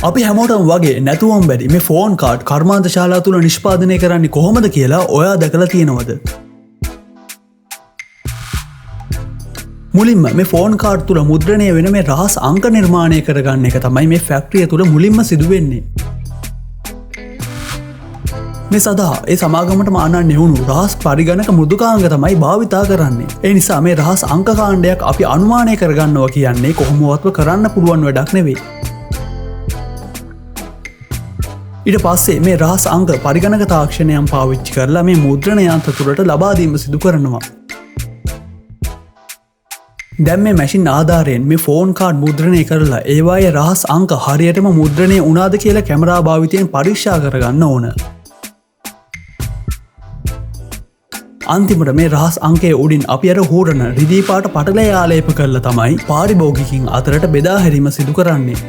අපි හැමෝටම වගේ නැතුවම් බැරි මේ ෆෝන් කාඩ් කර්මාන්ත ශාලා තුළ නිෂ්පාදනය කරන්නේ කොහොමද කියලා ඔයා දැකලා තියෙනවද? මුලින්ම මේ ෆෝන් කාඩ් තුළ මුද්‍රණය වෙන මේ රහස් අංක නිර්මාණය කරගන්න එක තමයි මේ ෆැක්ටරිය තුළ මුලින්ම සිදුවෙන්නේ. මේ සඳහා ඒ සමාගමට මානන්න එවුණු රහස් පරිගණක මෘදුකාංග තමයි භාවිතා කරන්නේ. ඒ නිසා මේ රහස් අංක කාණ්ඩයක් අපි අනුමානය කරගන්නවා කියන්නේ කොහොමවත්ව කරන්න පුළුවන් වැඩක් නෙවෙයි. ඊට පස්සේ මේ රහස් අංක පරිගණක තාක්ෂණයන් පාවිච්චි කරලා මේ මුද්‍රණ යන්ත්‍ර තුළට ලබා දීම සිදු කරනවා. දැන් මේ මැෂින් ආධාරයෙන් මේ ෆෝන් කාඩ් මුද්‍රණය කරලා ඒවායේ රහස් අංක හරියටම මුද්‍රණය වුණාද කියලා කැමරා භාවිතයෙන් පරීක්ෂා කරගන්න ඕන. අන්තිමට මේ රහස් අංකයේ උඩින් අපි අර හූරන රිදී පාට පටලය ආලේප කරලා තමයි පාරිභෝගිකින් අතරට බෙදා හැරීම සිදු කරන්නේ.